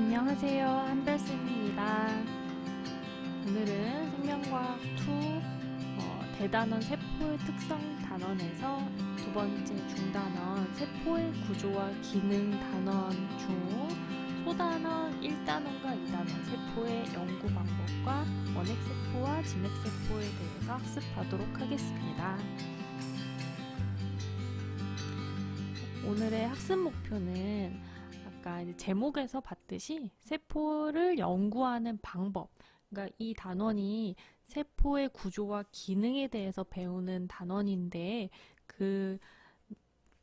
안녕하세요. 한별쌤입니다. 오늘은 생명과학 2 대단원 세포의 특성 단원에서 두 번째 중단원 세포의 구조와 기능 단원 중 소단원 1단원과 2단원 세포의 연구 방법과 원핵세포와 진핵세포에 대해서 학습하도록 하겠습니다. 오늘의 학습 목표는 아까 제목에서 봤듯이 세포를 연구하는 방법, 그러니까 이 단원이 세포의 구조와 기능에 대해서 배우는 단원인데 그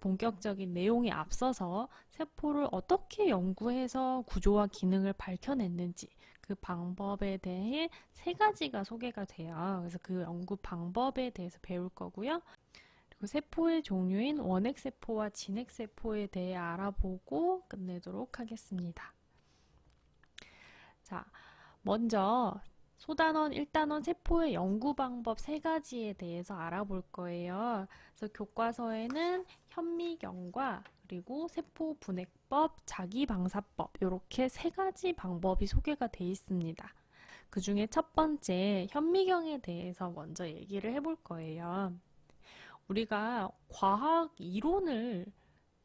본격적인 내용에 앞서서 세포를 어떻게 연구해서 구조와 기능을 밝혀냈는지 그 방법에 대해 세 가지가 소개가 돼요. 그래서 그 연구 방법에 대해서 배울 거고요. 그리고 세포의 종류인 원핵세포와 진핵세포에 대해 알아보고 끝내도록 하겠습니다. 자, 먼저 소단원, 1단원 세포의 연구 방법 세 가지에 대해서 알아볼 거예요. 그래서 교과서에는 현미경과 그리고 세포 분해법, 자기방사법 이렇게 세 가지 방법이 소개가 되어 있습니다. 그 중에 첫 번째 현미경에 대해서 먼저 얘기를 해볼 거예요. 우리가 과학 이론을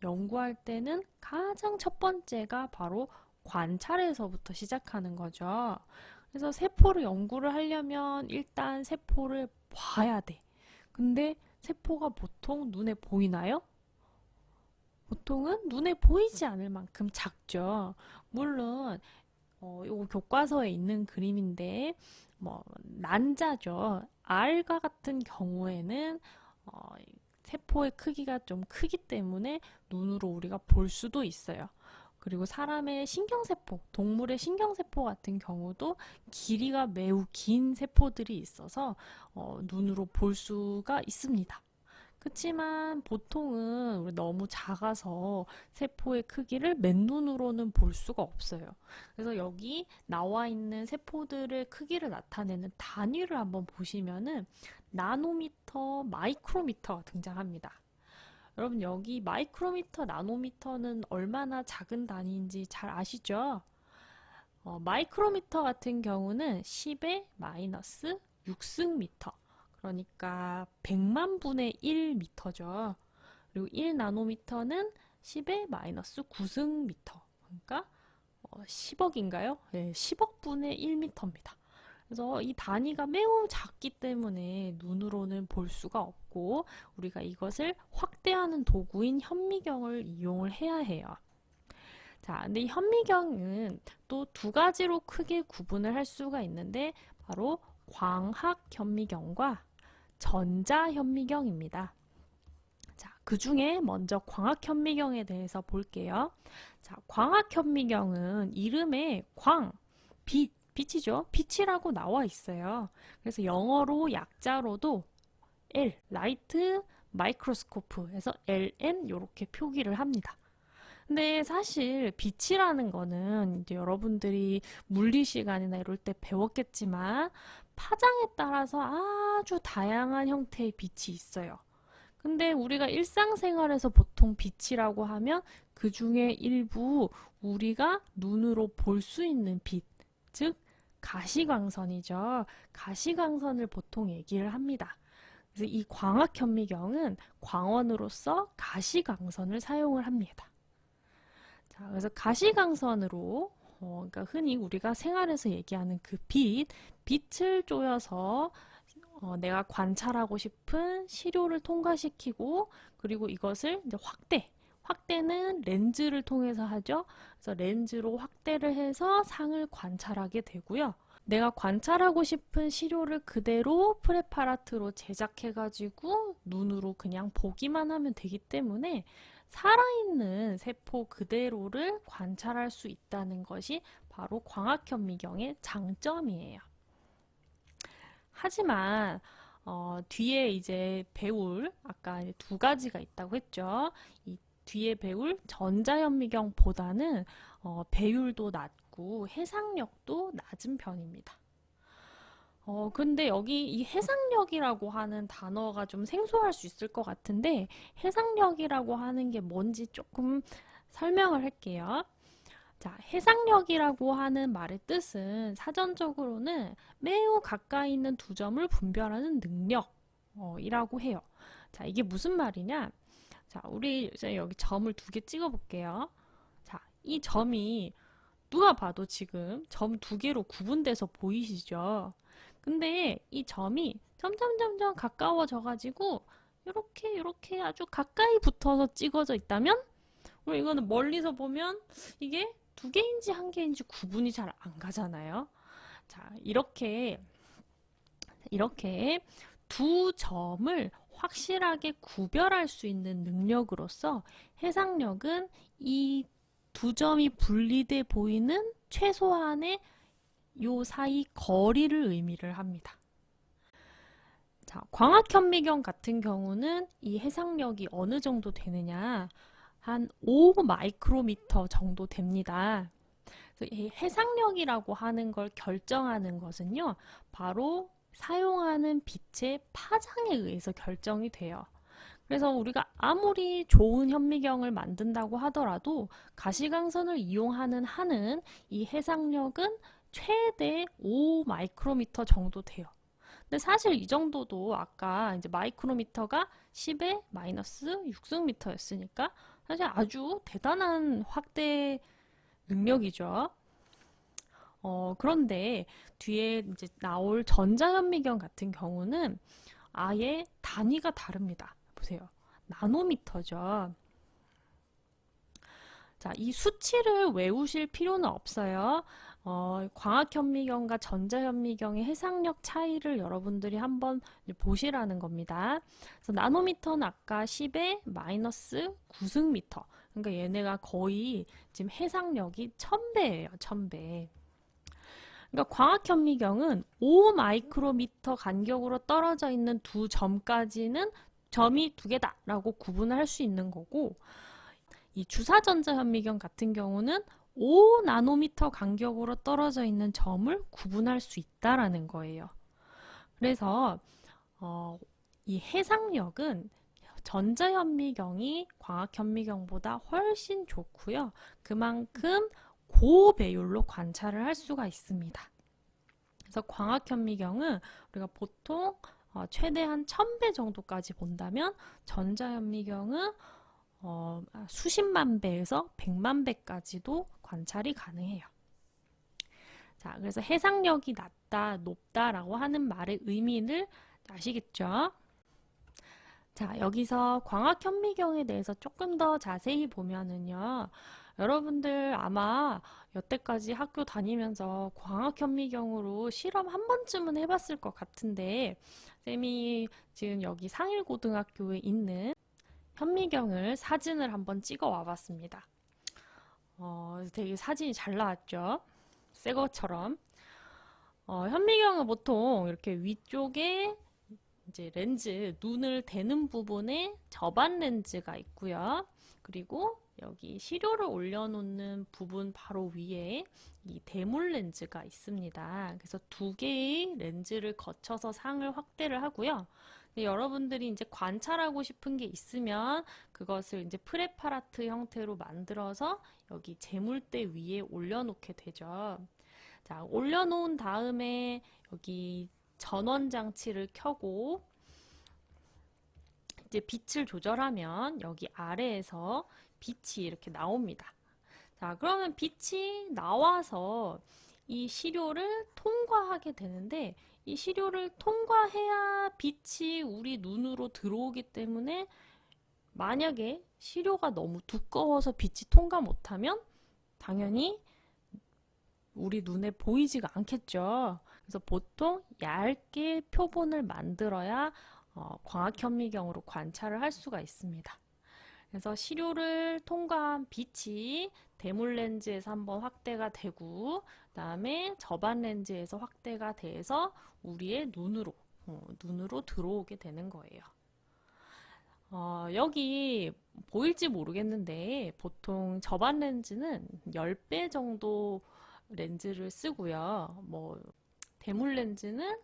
연구할 때는 가장 첫 번째가 바로 관찰에서부터 시작하는 거죠. 그래서 세포를 연구를 하려면 일단 세포를 봐야 돼. 근데 세포가 보통 눈에 보이나요? 보통은 눈에 보이지 않을 만큼 작죠. 물론 이거 교과서에 있는 그림인데 난자죠. 알과 같은 경우에는 세포의 크기가 좀 크기 때문에 눈으로 우리가 볼 수도 있어요. 그리고 사람의 신경세포, 동물의 신경세포 같은 경우도 길이가 매우 긴 세포들이 있어서 눈으로 볼 수가 있습니다. 그렇지만 보통은 너무 작아서 세포의 크기를 맨눈으로는 볼 수가 없어요. 그래서 여기 나와 있는 세포들의 크기를 나타내는 단위를 한번 보시면은 나노미터, 마이크로미터가 등장합니다. 여러분 여기 마이크로미터, 나노미터는 얼마나 작은 단위인지 잘 아시죠? 마이크로미터 같은 경우는 10의 마이너스 6승미터, 그러니까 100만 분의 1미터죠. 그리고 1나노미터는 10의 마이너스 9승미터, 그러니까 10억인가요? 네, 10억 분의 1미터입니다. 그래서 이 단위가 매우 작기 때문에 눈으로는 볼 수가 없고 우리가 이것을 확대하는 도구인 현미경을 이용을 해야 해요. 자, 근데 이 현미경은 또 두 가지로 크게 구분을 할 수가 있는데 바로 광학 현미경과 전자 현미경입니다. 자, 그 중에 먼저 광학 현미경에 대해서 볼게요. 자, 광학 현미경은 이름에 광, 빛이죠. 빛이라고 나와 있어요. 그래서 영어로 약자로도 L, 라이트 마이크로스코프에서 LM 이렇게 표기를 합니다. 근데 사실 빛이라는 거는 이제 여러분들이 물리 시간이나 이럴 때 배웠겠지만 파장에 따라서 아주 다양한 형태의 빛이 있어요. 근데 우리가 일상생활에서 보통 빛이라고 하면 그 중에 일부 우리가 눈으로 볼 수 있는 빛, 즉 가시광선이죠. 가시광선을 보통 얘기를 합니다. 그래서 이 광학 현미경은 광원으로서 가시광선을 사용을 합니다. 자, 그래서 가시광선으로 그러니까 흔히 우리가 생활에서 얘기하는 그 빛을 쪼여서 내가 관찰하고 싶은 시료를 통과시키고 그리고 이것을 이제 확대는 렌즈를 통해서 하죠. 그래서 렌즈로 확대를 해서 상을 관찰하게 되고요. 내가 관찰하고 싶은 시료를 그대로 프레파라트로 제작해가지고 눈으로 그냥 보기만 하면 되기 때문에 살아있는 세포 그대로를 관찰할 수 있다는 것이 바로 광학현미경의 장점이에요. 하지만 뒤에 이제 배울 아까 두 가지가 있다고 했죠. 이 뒤에 배울 전자현미경보다는 배율도 낮고 해상력도 낮은 편입니다. 근데 여기 이 해상력이라고 하는 단어가 좀 생소할 수 있을 것 같은데 해상력이라고 하는 게 뭔지 조금 설명을 할게요. 자, 해상력이라고 하는 말의 뜻은 사전적으로는 매우 가까이 있는 두 점을 분별하는 능력이라고 해요. 자, 이게 무슨 말이냐? 자, 우리 이제 여기 점을 두 개 찍어 볼게요. 자, 이 점이 누가 봐도 지금 점 두 개로 구분돼서 보이시죠? 근데 이 점이 점점 가까워져 가지고 이렇게 아주 가까이 붙어서 찍어져 있다면 그럼 이거는 멀리서 보면 이게 두 개인지 한 개인지 구분이 잘 안 가잖아요. 자, 이렇게 두 점을 확실하게 구별할 수 있는 능력으로서 해상력은 이 두 점이 분리돼 보이는 최소한의 요 사이 거리를 의미를 합니다. 자, 광학현미경 같은 경우는 이 해상력이 어느 정도 되느냐? 한 5 마이크로미터 정도 됩니다. 그래서 이 해상력이라고 하는 걸 결정하는 것은요, 바로 사용하는 빛의 파장에 의해서 결정이 돼요. 그래서 우리가 아무리 좋은 현미경을 만든다고 하더라도 가시광선을 이용하는 한은 이 해상력은 최대 5 마이크로미터 정도 돼요. 근데 사실 이 정도도 아까 이제 마이크로미터가 10의 마이너스 6승미터였으니까 사실 아주 대단한 확대 능력이죠. 그런데 뒤에 이제 나올 전자현미경 같은 경우는 아예 단위가 다릅니다. 보세요. 나노미터죠. 자, 이 수치를 외우실 필요는 없어요. 광학현미경과 전자현미경의 해상력 차이를 여러분들이 한번 보시라는 겁니다. 그래서 나노미터는 아까 10의 마이너스 9승미터. 그러니까 얘네가 거의 지금 해상력이 1000배예요. 1000배. 그러니까 광학현미경은 5 마이크로미터 간격으로 떨어져 있는 두 점까지는 점이 두 개다라고 구분할 수 있는 거고, 이 주사전자현미경 같은 경우는 5 나노미터 간격으로 떨어져 있는 점을 구분할 수 있다라는 거예요. 그래서 이 해상력은 전자현미경이 광학현미경보다 훨씬 좋고요. 그만큼 고배율로 관찰을 할 수가 있습니다. 그래서 광학현미경은 우리가 보통 최대한 1000배 정도까지 본다면 전자현미경은 수십만 배에서 100만 배까지도 관찰이 가능해요. 자, 그래서 해상력이 낮다, 높다라고 하는 말의 의미를 아시겠죠? 자, 여기서 광학현미경에 대해서 조금 더 자세히 보면은요. 여러분들 아마 여태까지 학교 다니면서 광학현미경으로 실험 한 번쯤은 해봤을 것 같은데 쌤이 지금 여기 상일고등학교에 있는 현미경을 사진을 한번 찍어 와봤습니다. 되게 사진이 잘 나왔죠? 새 것처럼. 현미경은 보통 이렇게 위쪽에 이제 렌즈, 눈을 대는 부분에 접안 렌즈가 있고요. 그리고 여기 시료를 올려놓는 부분 바로 위에 이 대물 렌즈가 있습니다. 그래서 두 개의 렌즈를 거쳐서 상을 확대를 하고요. 근데 여러분들이 이제 관찰하고 싶은 게 있으면 그것을 이제 프레파라트 형태로 만들어서 여기 재물대 위에 올려놓게 되죠. 자, 올려놓은 다음에 여기 전원 장치를 켜고 이제 빛을 조절하면 여기 아래에서 빛이 이렇게 나옵니다. 자, 그러면 빛이 나와서 이 시료를 통과하게 되는데 이 시료를 통과해야 빛이 우리 눈으로 들어오기 때문에 만약에 시료가 너무 두꺼워서 빛이 통과 못하면 당연히 우리 눈에 보이지가 않겠죠. 그래서 보통 얇게 표본을 만들어야 광학현미경으로 관찰을 할 수가 있습니다. 그래서 시료를 통과한 빛이 대물 렌즈에서 한번 확대가 되고 그다음에 접안 렌즈에서 확대가 돼서 우리의 눈으로 들어오게 되는 거예요. 여기 보일지 모르겠는데 보통 접안 렌즈는 10배 정도 렌즈를 쓰고요. 뭐 대물 렌즈는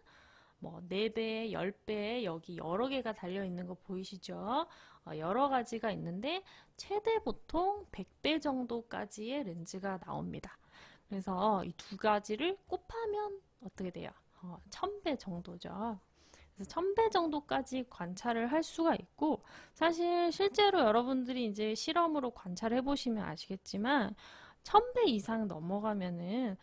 뭐 4배, 10배 여기 여러 개가 달려 있는 거 보이시죠? 여러 가지가 있는데 최대 보통 100배 정도까지의 렌즈가 나옵니다. 그래서 이 두 가지를 곱하면 어떻게 돼요? 1000배 정도죠. 그래서 1000배 정도까지 관찰을 할 수가 있고, 사실 실제로 여러분들이 이제 실험으로 관찰해 보시면 아시겠지만 1000배 이상 넘어가면은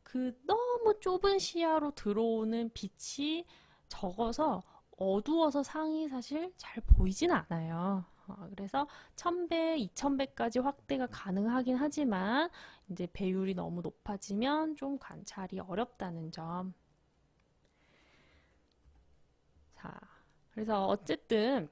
그 너무 좁은 시야로 들어오는 빛이 적어서 어두워서 상이 사실 잘 보이진 않아요. 그래서 1000배, 2000배까지 확대가 가능하긴 하지만 이제 배율이 너무 높아지면 좀 관찰이 어렵다는 점. 자, 그래서 어쨌든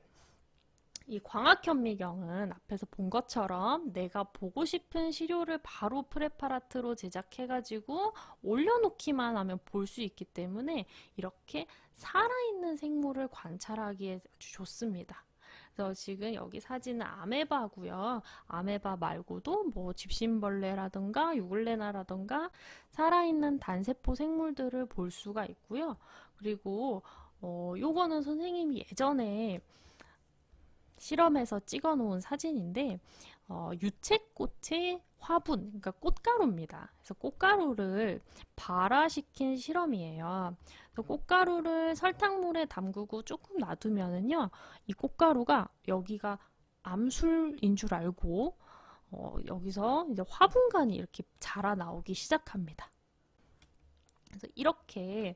이 광학현미경은 앞에서 본 것처럼 내가 보고 싶은 시료를 바로 프레파라트로 제작해가지고 올려놓기만 하면 볼 수 있기 때문에 이렇게 살아있는 생물을 관찰하기에 아주 좋습니다. 그래서 지금 여기 사진은 아메바고요. 아메바 말고도 뭐 집신벌레라든가 유글레나라든가 살아있는 단세포 생물들을 볼 수가 있고요. 그리고 요거는 선생님이 예전에 실험해서 찍어 놓은 사진인데 유채꽃의 화분, 그러니까 꽃가루입니다. 그래서 꽃가루를 발화시킨 실험이에요. 그래서 꽃가루를 설탕물에 담그고 조금 놔두면은요, 이 꽃가루가 여기가 암술인 줄 알고 여기서 이제 화분간이 이렇게 자라 나오기 시작합니다. 그래서 이렇게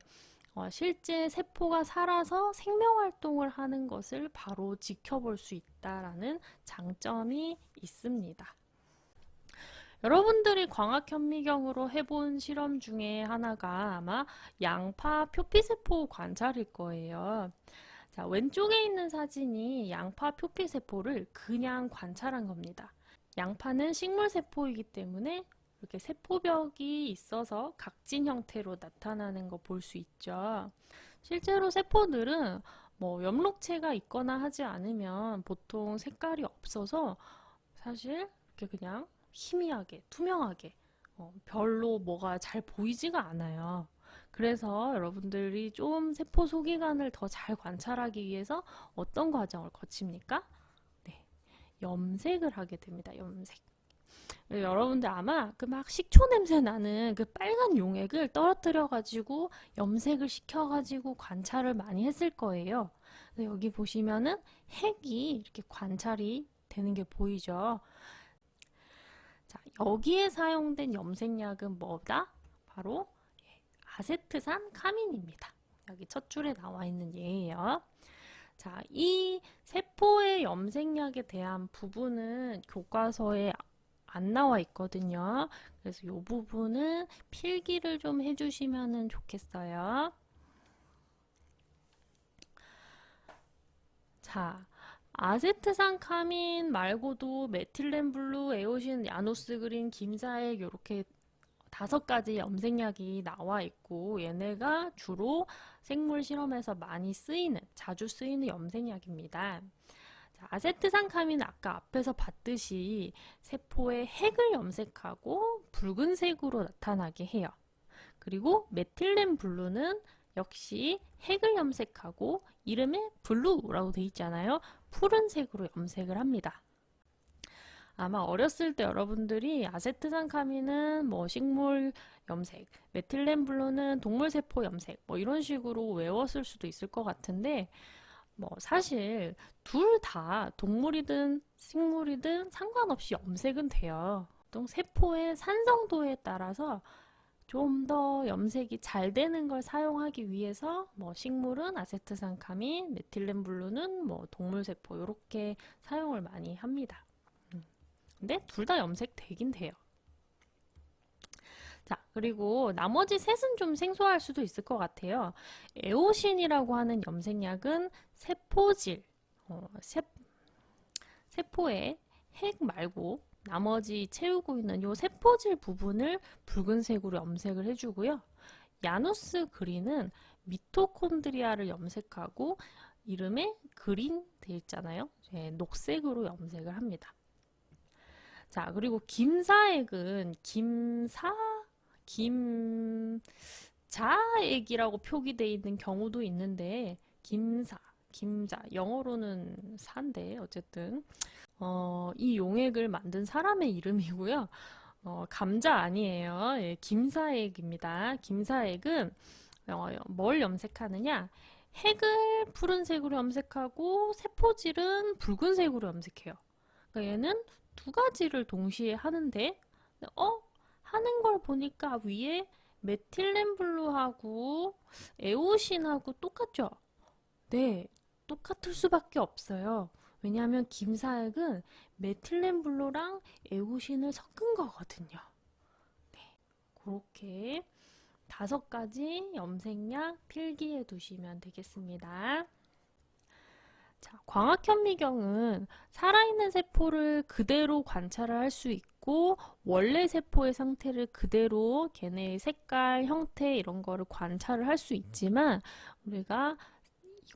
실제 세포가 살아서 생명활동을 하는 것을 바로 지켜볼 수 있다라는 장점이 있습니다. 여러분들이 광학현미경으로 해본 실험 중에 하나가 아마 양파 표피세포 관찰일 거예요. 자, 왼쪽에 있는 사진이 양파 표피세포를 그냥 관찰한 겁니다. 양파는 식물세포이기 때문에 이렇게 세포벽이 있어서 각진 형태로 나타나는 거 볼 수 있죠. 실제로 세포들은 뭐 엽록체가 있거나 하지 않으면 보통 색깔이 없어서 사실 이렇게 그냥 희미하게, 투명하게 별로 뭐가 잘 보이지가 않아요. 그래서 여러분들이 좀 세포 소기관을 더 잘 관찰하기 위해서 어떤 과정을 거칩니까? 네, 염색을 하게 됩니다. 염색. 여러분들 아마 그 막 식초 냄새 나는 그 빨간 용액을 떨어뜨려 가지고 염색을 시켜 가지고 관찰을 많이 했을 거예요. 여기 보시면은 핵이 이렇게 관찰이 되는 게 보이죠. 자, 여기에 사용된 염색약은 뭐다? 바로 아세트산 카민입니다. 여기 첫 줄에 나와 있는 예예요. 자, 이 세포의 염색약에 대한 부분은 교과서에 안 나와 있거든요. 그래서 이 부분은 필기를 좀 해주시면 좋겠어요. 자, 아세트산 카민 말고도 메틸렌 블루, 에오신, 야노스 그린, 김사액 이렇게 5가지 염색약이 나와 있고 얘네가 주로 생물 실험에서 많이 쓰이는, 자주 쓰이는 염색약입니다. 자, 아세트산 카민은 아까 앞에서 봤듯이 세포의 핵을 염색하고 붉은색으로 나타나게 해요. 그리고 메틸렌 블루는 역시 핵을 염색하고 이름에 블루라고 돼 있잖아요. 푸른색으로 염색을 합니다. 아마 어렸을 때 여러분들이 아세트산 카민은 뭐 식물 염색, 메틸렌 블루는 동물 세포 염색 뭐 이런 식으로 외웠을 수도 있을 것 같은데 뭐 사실 둘 다 동물이든 식물이든 상관없이 염색은 돼요. 보통 세포의 산성도에 따라서 좀 더 염색이 잘 되는 걸 사용하기 위해서 뭐 식물은 아세트산 카민, 메틸렌 블루는 뭐 동물 세포 이렇게 사용을 많이 합니다. 근데 둘 다 염색 되긴 돼요. 자, 그리고 나머지 셋은 좀 생소할 수도 있을 것 같아요. 에오신이라고 하는 염색약은 세포질, 세포의 핵 말고 나머지 채우고 있는 이 세포질 부분을 붉은색으로 염색을 해주고요. 야누스 그린은 미토콘드리아를 염색하고 이름에 그린 돼 있잖아요. 네, 녹색으로 염색을 합니다. 자, 그리고 김사액은 김차 자액이라고 표기되어 있는 경우도 있는데 김자, 영어로는 사인데 어쨌든 이 용액을 만든 사람의 이름이고요. 감자 아니에요. 예, 김사액입니다. 김사액은 뭘 염색하느냐? 핵을 푸른색으로 염색하고 세포질은 붉은색으로 염색해요. 그러니까 얘는 두 가지를 동시에 하는데 하는 걸 보니까 위에 메틸렌블루하고 에오신하고 똑같죠? 네, 똑같을 수밖에 없어요. 왜냐하면 김사액은 메틸렌블루랑 에오신을 섞은 거거든요. 네, 그렇게 5가지 염색약 필기해 두시면 되겠습니다. 자, 광학현미경은 살아있는 세포를 그대로 관찰을 할 수 있고 원래 세포의 상태를 그대로 걔네의 색깔, 형태 이런 거를 관찰을 할 수 있지만 우리가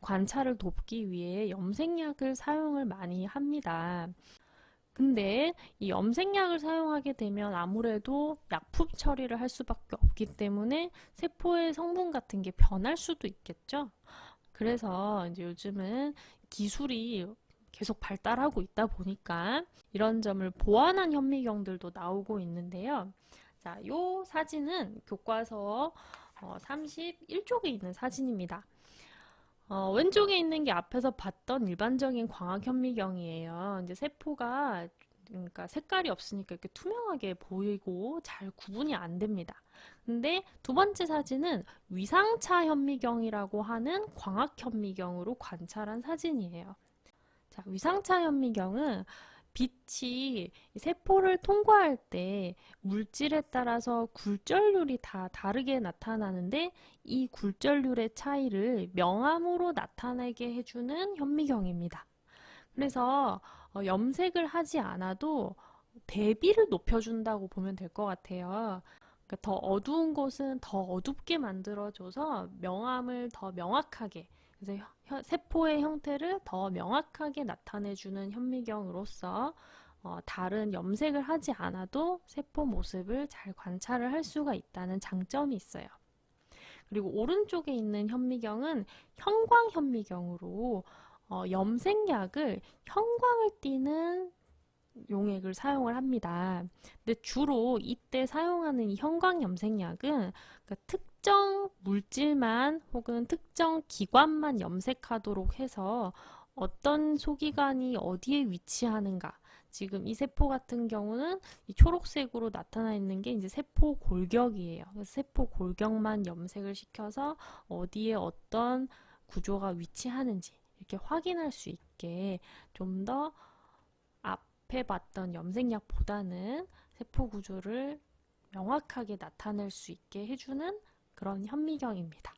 관찰을 돕기 위해 염색약을 사용을 많이 합니다. 근데 이 염색약을 사용하게 되면 아무래도 약품 처리를 할 수밖에 없기 때문에 세포의 성분 같은 게 변할 수도 있겠죠. 그래서 이제 요즘은 기술이 계속 발달하고 있다 보니까 이런 점을 보완한 현미경들도 나오고 있는데요. 자, 요 사진은 교과서 31쪽에 있는 사진입니다. 왼쪽에 있는 게 앞에서 봤던 일반적인 광학 현미경이에요. 이제 세포가 그러니까 색깔이 없으니까 이렇게 투명하게 보이고 잘 구분이 안 됩니다. 근데 두 번째 사진은 위상차 현미경이라고 하는 광학 현미경으로 관찰한 사진이에요. 자, 위상차 현미경은 빛이 세포를 통과할 때 물질에 따라서 굴절률이 다 다르게 나타나는데 이 굴절률의 차이를 명암으로 나타내게 해주는 현미경입니다. 그래서 염색을 하지 않아도 대비를 높여준다고 보면 될 것 같아요. 그러니까 더 어두운 곳은 더 어둡게 만들어줘서 명암을 더 명확하게, 그래서 세포의 형태를 더 명확하게 나타내주는 현미경으로서 다른 염색을 하지 않아도 세포 모습을 잘 관찰을 할 수가 있다는 장점이 있어요. 그리고 오른쪽에 있는 현미경은 형광 현미경으로 염색약을 형광을 띠는 용액을 사용을 합니다. 근데 주로 이때 사용하는 이 형광 염색약은 그러니까 특정 물질만 혹은 특정 기관만 염색하도록 해서 어떤 소기관이 어디에 위치하는가, 지금 이 세포 같은 경우는 이 초록색으로 나타나 있는 게 이제 세포 골격이에요. 그래서 세포 골격만 염색을 시켜서 어디에 어떤 구조가 위치하는지 이렇게 확인할 수 있게 좀 더 앞에 봤던 염색약보다는 세포 구조를 명확하게 나타낼 수 있게 해주는 그런 현미경입니다.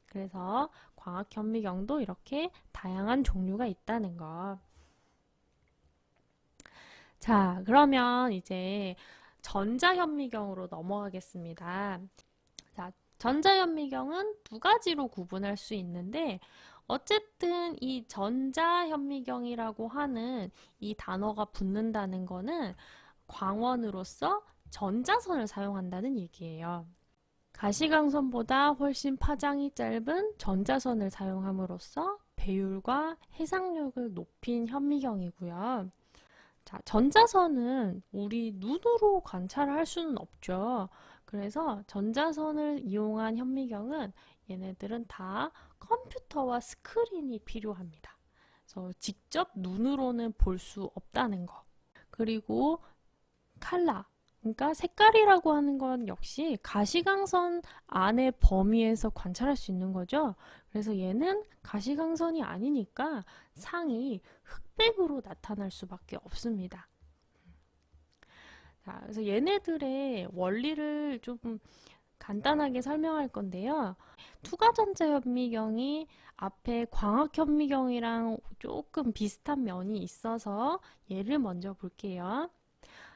그래서 광학 현미경도 이렇게 다양한 종류가 있다는 것. 자, 그러면 이제 전자현미경으로 넘어가겠습니다. 자, 전자현미경은 두 가지로 구분할 수 있는데 어쨌든 이 전자현미경이라고 하는 이 단어가 붙는다는 거는 광원으로서 전자선을 사용한다는 얘기예요. 가시광선보다 훨씬 파장이 짧은 전자선을 사용함으로써 배율과 해상력을 높인 현미경이고요. 자, 전자선은 우리 눈으로 관찰할 수는 없죠. 그래서 전자선을 이용한 현미경은 얘네들은 다 컴퓨터와 스크린이 필요합니다. 그래서 직접 눈으로는 볼 수 없다는 거. 그리고 칼라, 그러니까 색깔이라고 하는 건 역시 가시광선 안의 범위에서 관찰할 수 있는 거죠. 그래서 얘는 가시광선이 아니니까 상이 흑백으로 나타날 수밖에 없습니다. 자, 그래서 얘네들의 원리를 좀 간단하게 설명할 건데요. 투과전자현미경이 앞에 광학현미경이랑 조금 비슷한 면이 있어서 얘를 먼저 볼게요.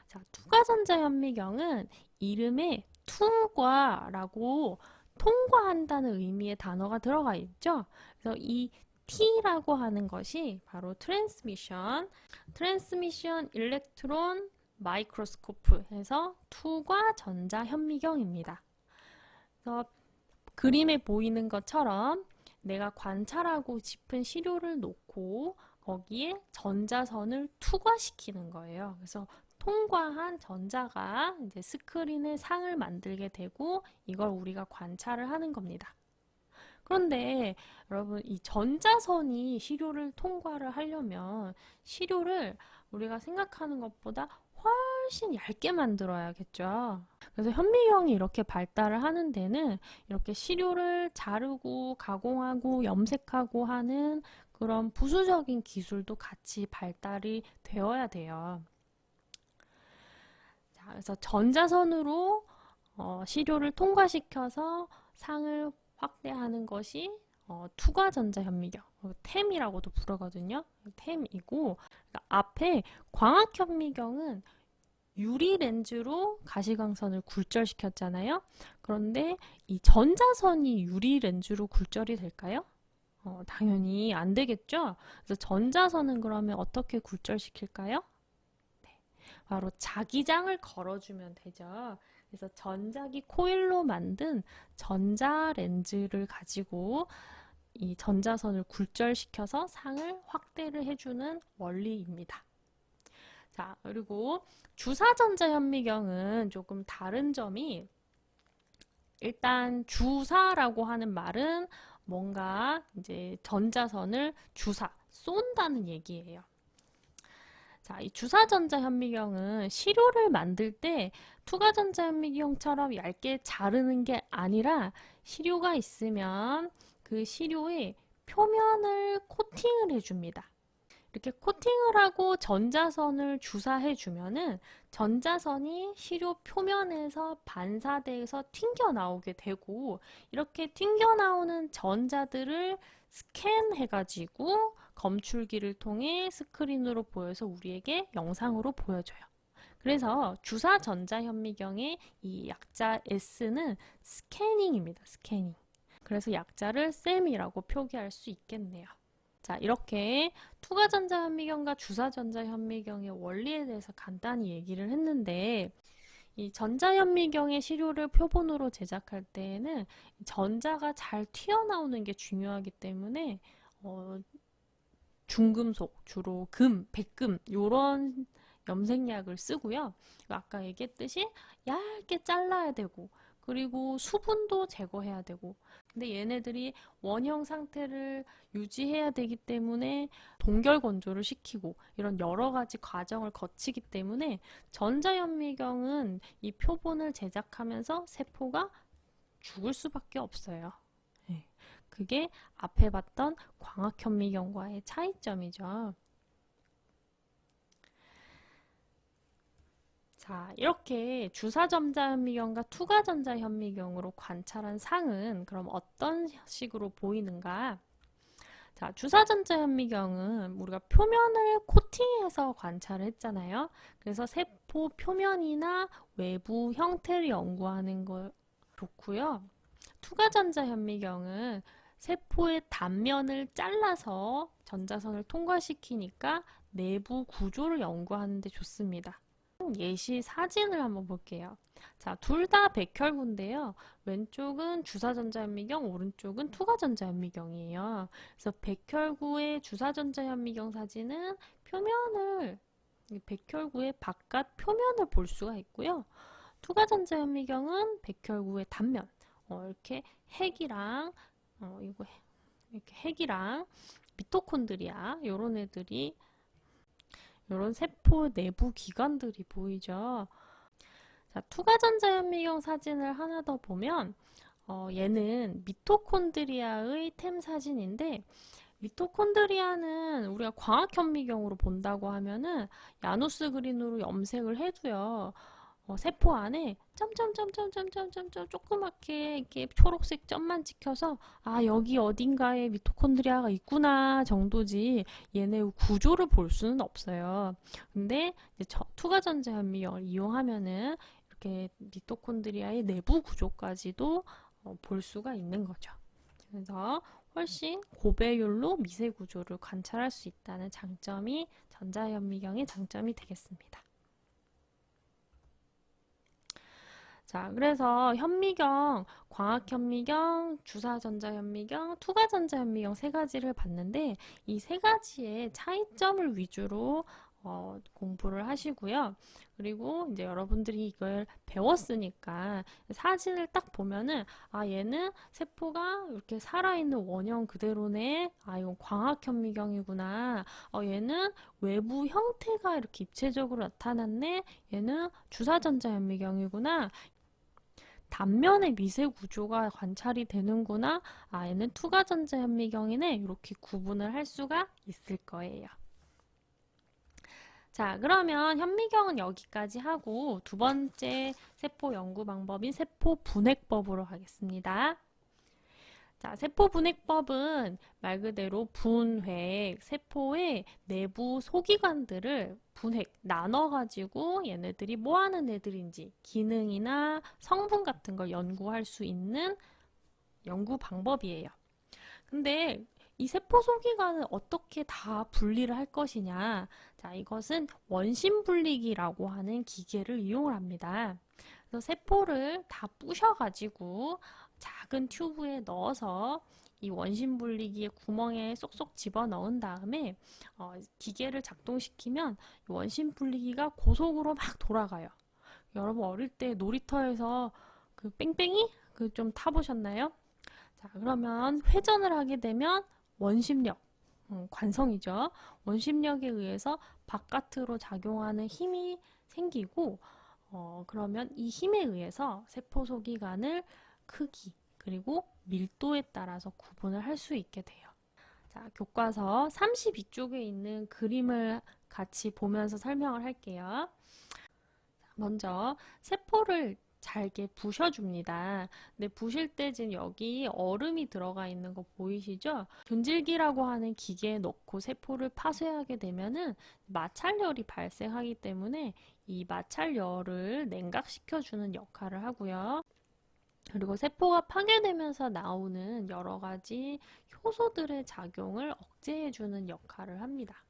자, 투과전자현미경은 이름에 투과라고 통과한다는 의미의 단어가 들어가 있죠. 그래서 이 T라고 하는 것이 바로 트랜스미션 일렉트론 마이크로스코프 해서 투과 전자 현미경입니다. 그래서 그림에 보이는 것처럼 내가 관찰하고 싶은 시료를 놓고 거기에 전자선을 투과시키는 거예요. 그래서 통과한 전자가 이제 스크린에 상을 만들게 되고 이걸 우리가 관찰을 하는 겁니다. 그런데 여러분, 이 전자선이 시료를 통과를 하려면 시료를 우리가 생각하는 것보다 훨씬 얇게 만들어야겠죠. 그래서 현미경이 이렇게 발달을 하는 데는 이렇게 시료를 자르고 가공하고 염색하고 하는 그런 부수적인 기술도 같이 발달이 되어야 돼요. 자, 그래서 전자선으로 시료를 통과시켜서 상을 확대하는 것이 투과전자 현미경, 템이라고도 부르거든요. 템이고, 그러니까 앞에 광학 현미경은 유리 렌즈로 가시광선을 굴절시켰잖아요. 그런데 이 전자선이 유리 렌즈로 굴절이 될까요? 당연히 안 되겠죠. 그래서 전자선은 그러면 어떻게 굴절시킬까요? 바로 자기장을 걸어주면 되죠. 그래서 전자기 코일로 만든 전자 렌즈를 가지고 이 전자선을 굴절시켜서 상을 확대를 해주는 원리입니다. 자, 그리고 주사전자 현미경은 조금 다른 점이, 일단 주사라고 하는 말은 뭔가 이제 전자선을 쏜다는 얘기예요. 자, 이 주사전자 현미경은 시료를 만들 때 투과전자 현미경처럼 얇게 자르는 게 아니라 시료가 있으면 그 시료의 표면을 코팅을 해줍니다. 이렇게 코팅을 하고 전자선을 주사해 주면은 전자선이 시료 표면에서 반사돼서 튕겨 나오게 되고, 이렇게 튕겨 나오는 전자들을 스캔해 가지고 검출기를 통해 스크린으로 보여서 우리에게 영상으로 보여줘요. 그래서 주사 전자 현미경의 이 약자 S는 스캐닝입니다. 스캐닝. 그래서 약자를 셈이라고 표기할 수 있겠네요. 자, 이렇게 투과전자 현미경과 주사전자 현미경의 원리에 대해서 간단히 얘기를 했는데, 이 전자현미경의 시료를 표본으로 제작할 때에는 전자가 잘 튀어나오는 게 중요하기 때문에 중금속, 주로 금, 백금 이런 염색약을 쓰고요. 아까 얘기했듯이 얇게 잘라야 되고, 그리고 수분도 제거해야 되고, 근데 얘네들이 원형 상태를 유지해야 되기 때문에 동결 건조를 시키고 이런 여러 가지 과정을 거치기 때문에 전자현미경은 이 표본을 제작하면서 세포가 죽을 수밖에 없어요. 네. 그게 앞에 봤던 광학현미경과의 차이점이죠. 자, 이렇게 주사전자 현미경과 투과전자 현미경으로 관찰한 상은 그럼 어떤 식으로 보이는가? 자, 주사전자 현미경은 우리가 표면을 코팅해서 관찰을 했잖아요. 그래서 세포 표면이나 외부 형태를 연구하는 거 좋고요. 투과전자 현미경은 세포의 단면을 잘라서 전자선을 통과시키니까 내부 구조를 연구하는 데 좋습니다. 예시 사진을 한번 볼게요. 자, 둘 다 백혈구인데요. 왼쪽은 주사전자 현미경, 오른쪽은 투과전자 현미경이에요. 그래서 백혈구의 주사전자 현미경 사진은 백혈구의 바깥 표면을 볼 수가 있고요. 투과전자 현미경은 백혈구의 단면, 이렇게 핵이랑 이렇게 핵이랑 미토콘드리아 이런 애들이, 이런 세포 내부 기관들이 보이죠. 자, 투과전자 현미경 사진을 하나 더 보면 얘는 미토콘드리아의 템 사진인데, 미토콘드리아는 우리가 광학 현미경으로 본다고 하면은 야누스 그린으로 염색을 해도요. 세포 안에 점점점점점점점 조그맣게 이렇게 초록색 점만 찍혀서 아, 여기 어딘가에 미토콘드리아가 있구나 정도지 얘네 구조를 볼 수는 없어요. 근데 이제 투과전자 현미경을 이용하면은 이렇게 미토콘드리아의 내부 구조까지도 볼 수가 있는 거죠. 그래서 훨씬 고배율로 미세 구조를 관찰할 수 있다는 장점이 전자현미경의 장점이 되겠습니다. 자, 그래서 현미경, 광학현미경, 주사전자현미경, 투과전자현미경 세 가지를 봤는데 이 세 가지의 차이점을 위주로 공부를 하시고요. 그리고 이제 여러분들이 이걸 배웠으니까 사진을 딱 보면은 아 얘는 세포가 이렇게 살아있는 원형 그대로네. 아 이건 광학현미경이구나. 얘는 외부 형태가 이렇게 입체적으로 나타났네. 얘는 주사전자현미경이구나. 단면의 미세 구조가 관찰이 되는구나. 아, 얘는 투과전자 현미경이네. 이렇게 구분을 할 수가 있을 거예요. 자, 그러면 현미경은 여기까지 하고 두 번째 세포 연구 방법인 세포 분해법으로 가겠습니다. 자, 세포분해법은 말 그대로 분획, 세포의 내부 소기관들을 분획, 나눠가지고 얘네들이 뭐 하는 애들인지 기능이나 성분 같은 걸 연구할 수 있는 연구 방법이에요. 근데 이 세포 소기관을 어떻게 다 분리를 할 것이냐? 자, 이것은 원심 분리기라고 하는 기계를 이용을 합니다. 그래서 세포를 다 부셔가지고 작은 튜브에 넣어서 이 원심 분리기의 구멍에 쏙쏙 집어 넣은 다음에 기계를 작동시키면 원심 분리기가 고속으로 막 돌아가요. 여러분 어릴 때 놀이터에서 그 뺑뺑이 그 좀 타보셨나요? 자, 그러면 회전을 하게 되면 원심력, 관성이죠. 원심력에 의해서 바깥으로 작용하는 힘이 생기고 그러면 이 힘에 의해서 세포 소기관을 크기 그리고 밀도에 따라서 구분을 할 수 있게 돼요. 자, 교과서 32쪽에 있는 그림을 같이 보면서 설명을 할게요. 먼저 세포를 잘게 부셔줍니다. 근데 부실 때 지금 여기 얼음이 들어가 있는 거 보이시죠? 분질기라고 하는 기계에 넣고 세포를 파쇄하게 되면은 마찰열이 발생하기 때문에 이 마찰열을 냉각시켜주는 역할을 하고요. 그리고 세포가 파괴되면서 나오는 여러 가지 효소들의 작용을 억제해주는 역할을 합니다.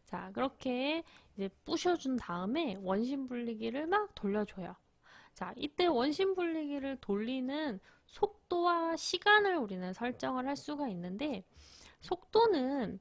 자, 그렇게 이제 부셔준 다음에 원심 분리기를 막 돌려줘요. 자, 이때 원심 분리기를 돌리는 속도와 시간을 우리는 설정을 할 수가 있는데 속도는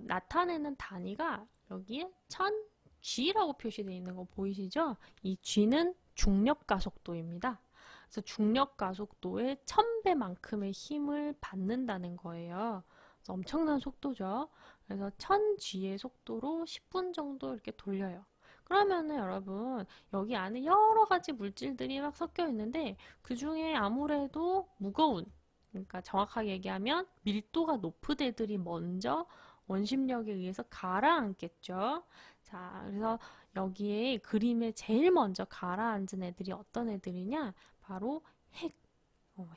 나타내는 단위가 여기에 1000G라고 표시되어 있는 거 보이시죠? 이 G는 중력 가속도입니다. 그래서 중력 가속도의 1000배만큼의 힘을 받는다는 거예요. 그래서 엄청난 속도죠. 그래서 1000G의 속도로 10분 정도 이렇게 돌려요. 그러면은 여러분 여기 안에 여러 가지 물질들이 막 섞여 있는데 그 중에 아무래도 무거운 그러니까 정확하게 얘기하면 밀도가 높은 애들이 먼저 원심력에 의해서 가라앉겠죠. 자, 그래서 여기에 그림에 제일 먼저 가라앉은 애들이 어떤 애들이냐? 바로 핵,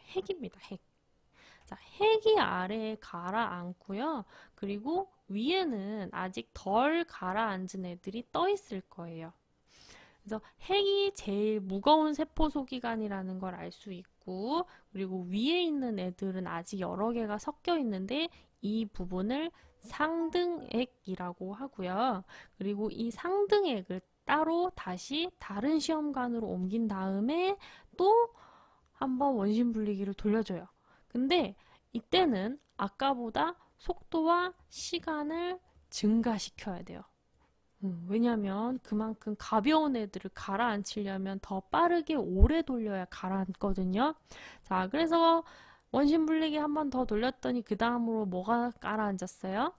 핵입니다. 핵. 자, 핵이 아래에 가라앉고요. 그리고 위에는 아직 덜 가라앉은 애들이 떠 있을 거예요. 그래서 핵이 제일 무거운 세포 소기관이라는 걸 알 수 있고, 그리고 위에 있는 애들은 아직 여러 개가 섞여 있는데 이 부분을 상등액이라고 하고요. 그리고 이 상등액을 따로 다시 다른 시험관으로 옮긴 다음에 또 한번 원심 분리기를 돌려줘요. 근데 이때는 아까보다 속도와 시간을 증가시켜야 돼요. 왜냐면 그만큼 가벼운 애들을 가라앉히려면 더 빠르게 오래 돌려야 가라앉거든요. 자, 그래서 원심 분리기 한 번 더 돌렸더니 그 다음으로 뭐가 가라앉았어요?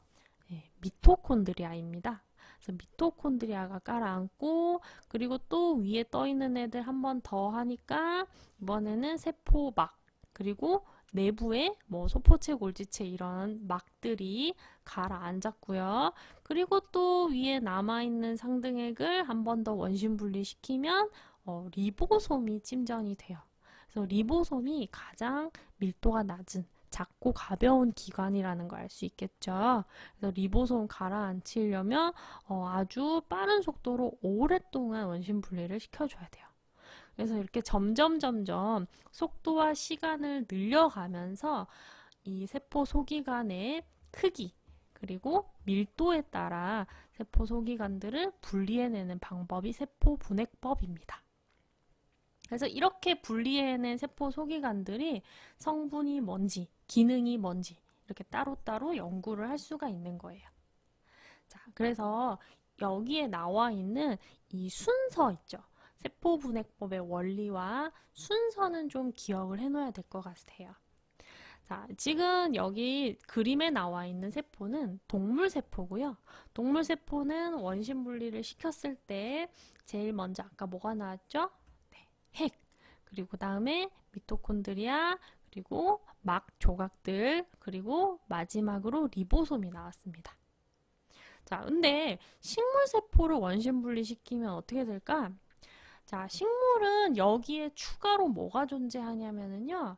네, 미토콘드리아입니다. 그래서 미토콘드리아가 가라앉고 그리고 또 위에 떠 있는 애들 한 번 더 하니까 이번에는 세포막 그리고 내부에 뭐 소포체, 골지체 이런 막들이 가라앉았고요. 그리고 또 위에 남아있는 상등액을 한 번 더 원심 분리시키면 리보솜이 침전이 돼요. 그래서 리보솜이 가장 밀도가 낮은 작고 가벼운 기관이라는 걸 알 수 있겠죠. 그래서 리보솜 가라앉히려면 아주 빠른 속도로 오랫동안 원심 분리를 시켜줘야 돼요. 그래서 이렇게 점점 속도와 시간을 늘려가면서 이 세포 소기관의 크기 그리고 밀도에 따라 세포 소기관들을 분리해내는 방법이 세포 분해법입니다. 그래서 이렇게 분리해낸 세포 소기관들이 성분이 뭔지, 기능이 뭔지 이렇게 따로따로 연구를 할 수가 있는 거예요. 자, 그래서 여기에 나와 있는 이 순서 있죠. 세포분해법의 원리와 순서는 좀 기억을 해놓아야 될 것 같아요. 자, 지금 여기 그림에 나와 있는 세포는 동물세포고요. 동물세포는 원심 분리를 시켰을 때 제일 먼저 아까 뭐가 나왔죠? 네, 핵. 그리고 그 다음에 미토콘드리아, 그리고 막 조각들, 그리고 마지막으로 리보솜이 나왔습니다. 자, 근데 식물세포를 원심 분리시키면 어떻게 될까? 자, 식물은 여기에 추가로 뭐가 존재하냐면요.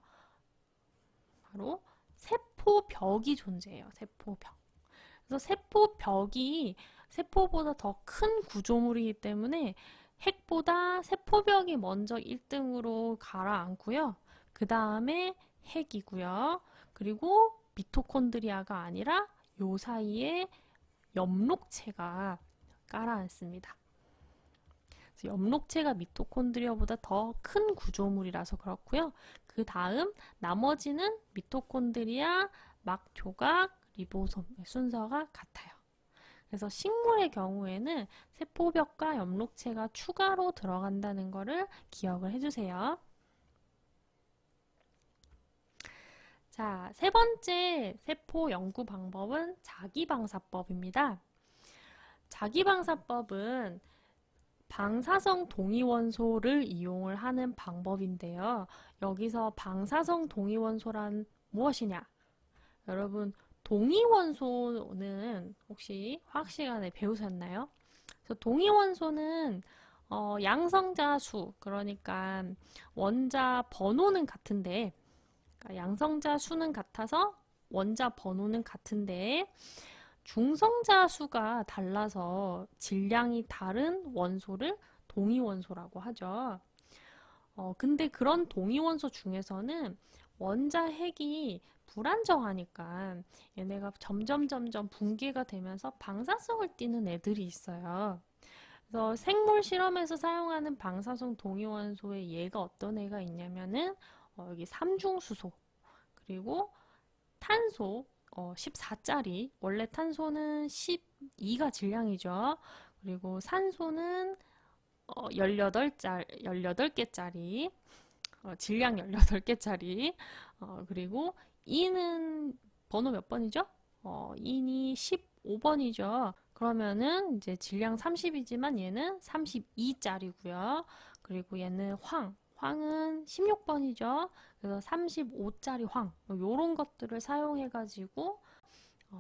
바로 세포벽이 존재해요. 세포벽. 그래서 세포벽이 세포보다 더 큰 구조물이기 때문에 핵보다 세포벽이 먼저 1등으로 가라앉고요. 그 다음에 핵이고요. 그리고 미토콘드리아가 아니라 요 사이에 엽록체가 깔아앉습니다. 엽록체가 미토콘드리아보다 더 큰 구조물이라서 그렇고요. 그 다음 나머지는 미토콘드리아, 막조각, 리보솜 순서가 같아요. 그래서 식물의 경우에는 세포벽과 엽록체가 추가로 들어간다는 것을 기억을 해주세요. 자, 세 번째 세포 연구 방법은 자기방사법입니다. 자기방사법은 방사성 동위원소를 이용을 하는 방법인데요. 여기서 방사성 동위원소란 무엇이냐? 여러분, 동위원소는 혹시 화학 시간에 배우셨나요? 그래서 동위원소는 양성자 수, 그러니까 원자 번호는 같은데, 그러니까 양성자 수는 같아서 원자 번호는 같은데, 중성자 수가 달라서 질량이 다른 원소를 동위원소라고 하죠. 근데 그런 동위원소 중에서는 원자 핵이 불안정하니까 얘네가 점점 붕괴가 되면서 방사성을 띠는 애들이 있어요. 그래서 생물 실험에서 사용하는 방사성 동위원소의 예가 어떤 애가 있냐면은 여기 삼중수소, 그리고 탄소 14짜리, 원래 탄소는 12가 질량이죠. 그리고 산소는 18개짜리, 질량 18개짜리, 그리고 E는 번호 몇 번이죠? E는 15번이죠. 그러면은 이제 질량 30이지만 얘는 32짜리고요. 그리고 얘는 황은 16번이죠. 그래서 35짜리 황, 요런 것들을 사용해가지고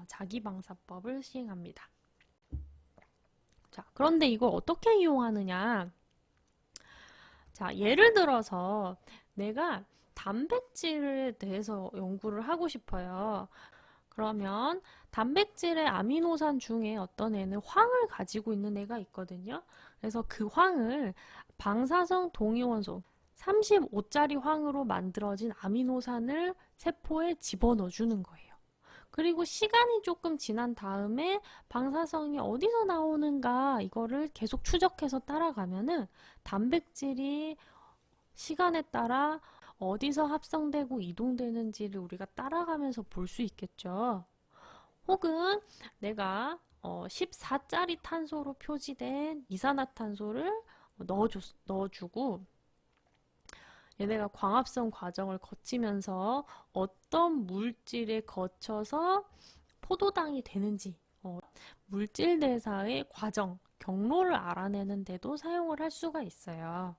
자기방사법을 시행합니다. 자, 그런데 이걸 어떻게 이용하느냐? 자, 예를 들어서 내가 단백질에 대해서 연구를 하고 싶어요. 그러면 단백질의 아미노산 중에 어떤 애는 황을 가지고 있는 애가 있거든요. 그래서 그 황을 방사성 동위원소 35짜리 황으로 만들어진 아미노산을 세포에 집어넣어 주는 거예요. 그리고 시간이 조금 지난 다음에 방사성이 어디서 나오는가 이거를 계속 추적해서 따라가면은 단백질이 시간에 따라 어디서 합성되고 이동되는지를 우리가 따라가면서 볼 수 있겠죠. 혹은 내가 14짜리 탄소로 표시된 이산화탄소를 넣어주고 얘네가 광합성 과정을 거치면서 어떤 물질에 거쳐서 포도당이 되는지 물질 대사의 과정, 경로를 알아내는 데도 사용을 할 수가 있어요.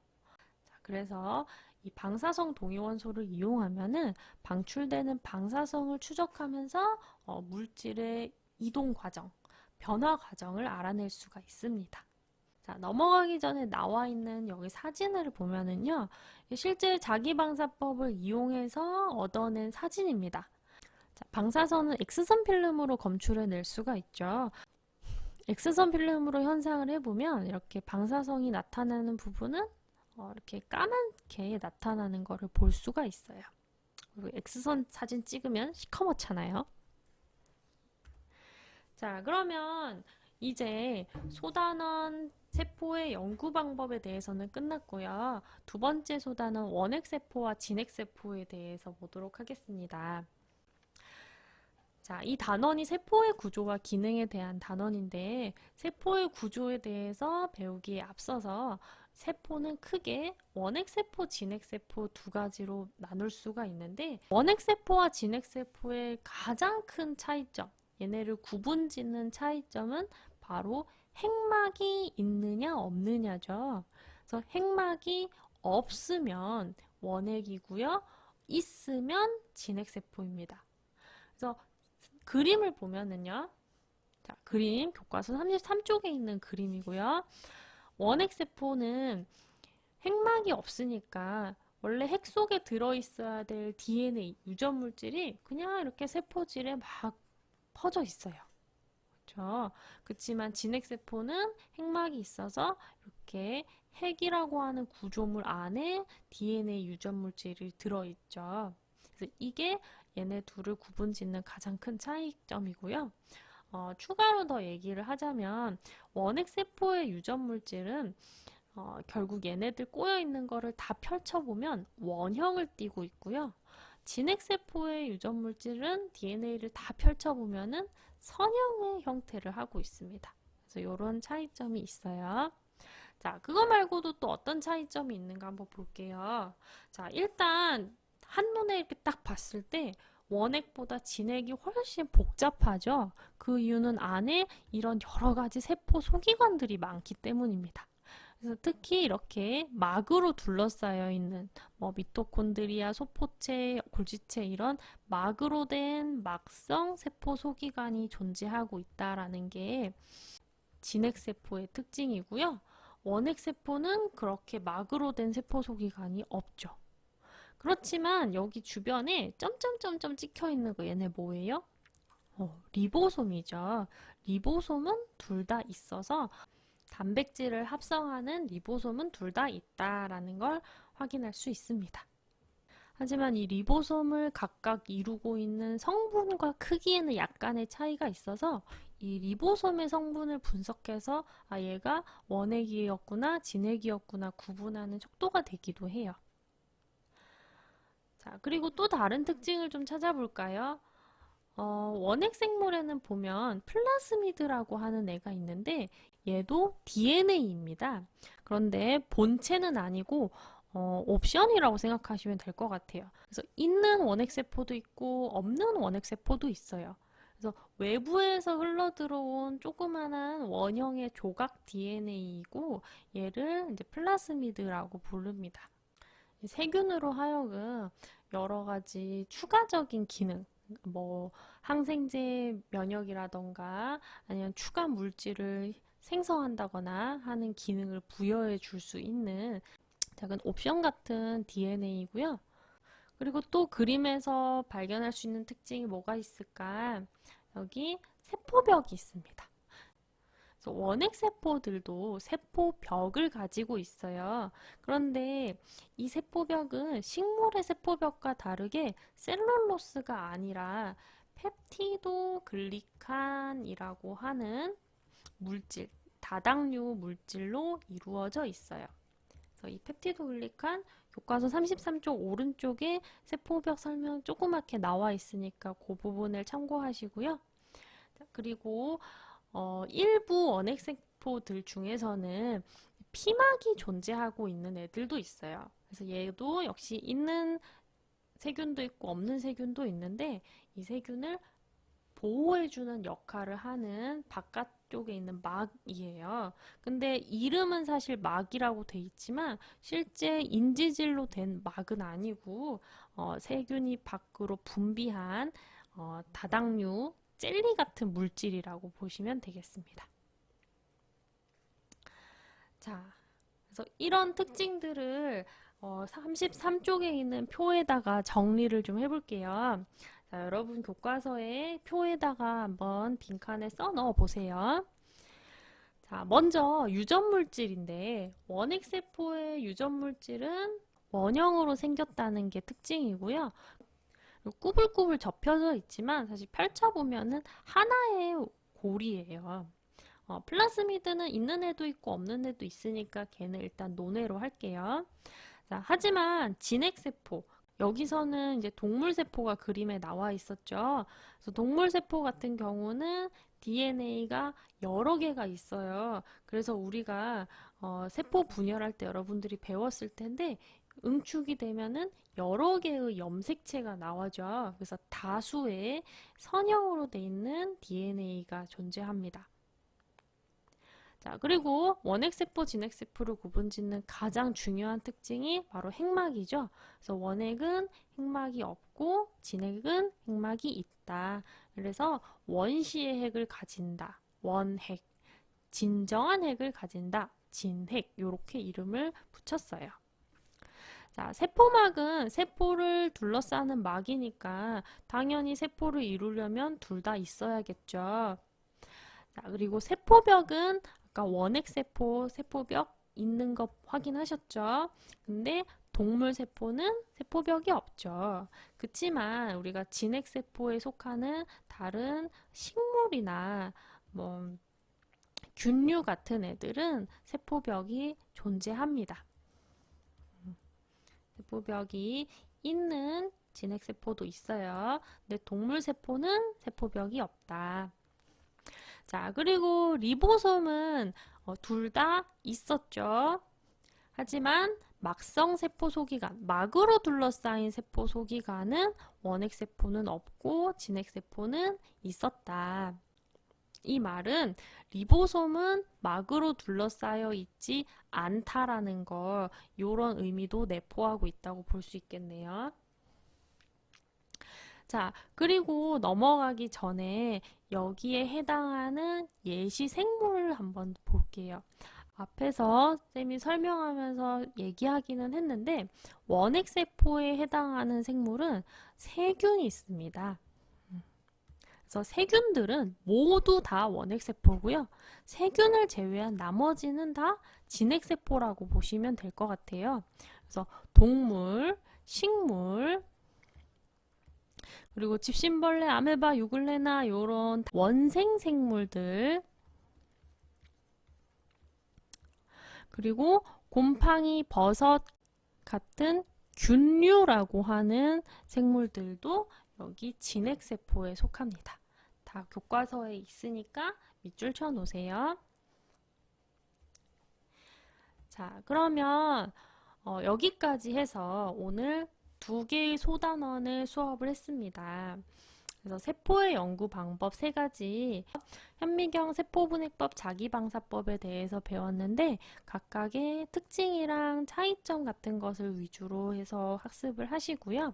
자, 그래서 이 방사성 동위원소를 이용하면은 방출되는 방사성을 추적하면서 물질의 이동 과정, 변화 과정을 알아낼 수가 있습니다. 자, 넘어가기 전에 나와 있는 여기 사진을 보면은요, 실제 자기방사법을 이용해서 얻어낸 사진입니다. 자, 방사선은 X선 필름으로 검출해낼 수가 있죠. X선 필름으로 현상을 해보면 이렇게 방사성이 나타나는 부분은 이렇게 까맣게 나타나는 것을 볼 수가 있어요. 그리고 X선 사진 찍으면 시커멓잖아요. 자, 그러면 이제 소단원 세포의 연구 방법에 대해서는 끝났고요. 두 번째 소단은 원핵세포와 진핵세포에 대해서 보도록 하겠습니다. 자, 이 단원이 세포의 구조와 기능에 대한 단원인데 세포의 구조에 대해서 배우기에 앞서서 세포는 크게 원핵세포, 진핵세포 두 가지로 나눌 수가 있는데 원핵세포와 진핵세포의 가장 큰 차이점, 얘네를 구분짓는 차이점은 바로 핵막이 있느냐 없느냐죠. 그래서 핵막이 없으면 원핵이고요. 있으면 진핵세포입니다. 그래서 그림을 보면은요. 자, 그림 교과서 33쪽에 있는 그림이고요. 원핵세포는 핵막이 없으니까 원래 핵 속에 들어있어야 될 DNA, 유전물질이 그냥 이렇게 세포질에 막 퍼져 있어요. 그렇죠? 그렇지만 진핵세포는 핵막이 있어서 이렇게 핵이라고 하는 구조물 안에 DNA 유전물질이 들어있죠. 그래서 이게 얘네 둘을 구분짓는 가장 큰 차이점이고요. 추가로 더 얘기를 하자면 원핵세포의 유전물질은 결국 얘네들 꼬여있는 거를 다 펼쳐보면 원형을 띠고 있고요. 진핵세포의 유전물질은 DNA를 다 펼쳐보면은 선형의 형태를 하고 있습니다. 그래서 이런 차이점이 있어요. 자, 그거 말고도 또 어떤 차이점이 있는가 한번 볼게요. 자, 일단 한눈에 이렇게 딱 봤을 때 원핵보다 진핵이 훨씬 복잡하죠. 그 이유는 안에 이런 여러 가지 세포 소기관들이 많기 때문입니다. 그래서 특히 이렇게 막으로 둘러싸여 있는 미토콘드리아, 소포체, 골지체 이런 막으로 된 막성 세포 소기관이 존재하고 있다라는 게 진핵세포의 특징이고요. 원핵세포는 그렇게 막으로 된 세포 소기관이 없죠. 그렇지만 여기 주변에 점점점점 찍혀 있는 거 얘네 뭐예요? 리보솜이죠. 리보솜은 둘 다 있어서 단백질을 합성하는 리보솜은 둘 다 있다라는 걸 확인할 수 있습니다. 하지만 이 리보솜을 각각 이루고 있는 성분과 크기에는 약간의 차이가 있어서 이 리보솜의 성분을 분석해서 얘가 원핵이었구나, 진핵이었구나 구분하는 척도가 되기도 해요. 자, 그리고 또 다른 특징을 좀 찾아볼까요? 원핵 생물에는 보면 플라스미드라고 하는 애가 있는데 얘도 DNA입니다. 그런데 본체는 아니고 옵션이라고 생각하시면 될 것 같아요. 그래서 있는 원핵세포도 있고 없는 원핵세포도 있어요. 그래서 외부에서 흘러들어온 조그만한 원형의 조각 DNA이고 얘를 이제 플라스미드라고 부릅니다. 세균으로 하여금 여러 가지 추가적인 기능, 항생제 면역이라던가 아니면 추가 물질을 생성한다거나 하는 기능을 부여해 줄 수 있는 작은 옵션 같은 DNA이고요. 그리고 또 그림에서 발견할 수 있는 특징이 뭐가 있을까? 여기 세포벽이 있습니다. 원핵세포들도 세포벽을 가지고 있어요. 그런데 이 세포벽은 식물의 세포벽과 다르게 셀룰로스가 아니라 펩티도글리칸이라고 하는 물질, 다당류 물질로 이루어져 있어요. 그래서 이 펩티도글리칸 교과서 33쪽 오른쪽에 세포벽 설명 조그맣게 나와 있으니까 그 부분을 참고하시고요. 그리고 일부 원핵세포들 중에서는 피막이 존재하고 있는 애들도 있어요. 그래서 얘도 역시 있는 세균도 있고 없는 세균도 있는데 이 세균을 보호해주는 역할을 하는 바깥쪽에 있는 막이에요. 근데 이름은 사실 막이라고 돼 있지만 실제 인지질로 된 막은 아니고 세균이 밖으로 분비한 다당류 젤리 같은 물질이라고 보시면 되겠습니다. 자, 그래서 이런 특징들을 33쪽에 있는 표에다가 정리를 좀 해볼게요. 자, 여러분 교과서에 표에다가 한번 빈칸에 써 넣어 보세요. 자, 먼저 유전물질인데 원핵세포의 유전물질은 원형으로 생겼다는 게 특징이고요. 꾸불꾸불 접혀져 있지만 사실 펼쳐보면은 하나의 골이에요. 플라스미드는 있는 애도 있고 없는 애도 있으니까 걔는 일단 논외로 할게요. 자, 하지만 진핵세포, 여기서는 이제 동물세포가 그림에 나와 있었죠. 그래서 동물세포 같은 경우는 DNA가 여러 개가 있어요. 그래서 우리가 세포 분열할 때 여러분들이 배웠을 텐데 응축이 되면은 여러 개의 염색체가 나와죠. 그래서 다수의 선형으로 돼 있는 DNA가 존재합니다. 자, 그리고 원핵세포, 진핵세포를 구분짓는 가장 중요한 특징이 바로 핵막이죠. 그래서 원핵은 핵막이 없고 진핵은 핵막이 있다. 그래서 원시의 핵을 가진다. 원핵. 진정한 핵을 가진다. 진핵. 이렇게 이름을 붙였어요. 자, 세포막은 세포를 둘러싸는 막이니까 당연히 세포를 이루려면 둘 다 있어야겠죠. 자, 그리고 세포벽은 아까 원핵세포, 세포벽 있는 거 확인하셨죠? 근데 동물 세포는 세포벽이 없죠. 그치만 우리가 진핵세포에 속하는 다른 식물이나 뭐 균류 같은 애들은 세포벽이 존재합니다. 세포벽이 있는 진핵세포도 있어요. 근데 동물세포는 세포벽이 없다. 자, 그리고 리보솜은 둘 다 있었죠. 하지만 막성 세포 소기관, 막으로 둘러싸인 세포 소기관은 원핵세포는 없고 진핵세포는 있었다. 이 말은 리보솜은 막으로 둘러싸여 있지 않다라는 걸 이런 의미도 내포하고 있다고 볼 수 있겠네요. 자, 그리고 넘어가기 전에 여기에 해당하는 예시 생물을 한번 볼게요. 앞에서 쌤이 설명하면서 얘기하기는 했는데 원핵세포에 해당하는 생물은 세균이 있습니다. 그래서 세균들은 모두 다 원핵세포고요. 세균을 제외한 나머지는 다 진핵세포라고 보시면 될 것 같아요. 그래서 동물, 식물, 그리고 집신벌레, 아메바, 유글레나 이런 원생 생물들, 그리고 곰팡이, 버섯 같은 균류라고 하는 생물들도 여기 진핵세포에 속합니다. 다 교과서에 있으니까 밑줄 쳐 놓으세요. 자, 그러면 여기까지 해서 오늘 2개의 소단원을 수업을 했습니다. 그래서 세포의 연구 방법 3가지, 현미경 세포분해법 자기방사법에 대해서 배웠는데 각각의 특징이랑 차이점 같은 것을 위주로 해서 학습을 하시고요.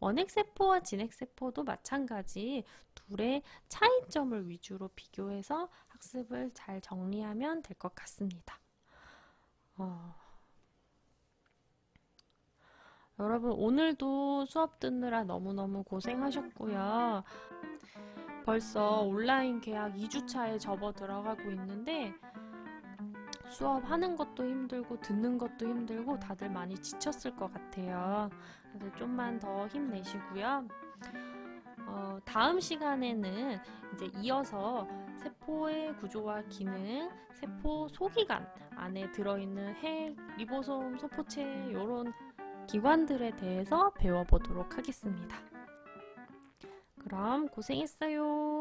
원핵세포와 진핵세포도 마찬가지 둘의 차이점을 위주로 비교해서 학습을 잘 정리하면 될 것 같습니다. 여러분 오늘도 수업 듣느라 너무너무 고생하셨고요. 벌써 온라인 개학 2주차에 접어 들어가고 있는데 수업하는 것도 힘들고 듣는 것도 힘들고 다들 많이 지쳤을 것 같아요. 그래서 좀만 더 힘내시고요. 다음 시간에는 이제 이어서 세포의 구조와 기능, 세포 소기관 안에 들어있는 핵, 리보솜, 소포체 이런 기관들에 대해서 배워보도록 하겠습니다. 그럼 고생했어요.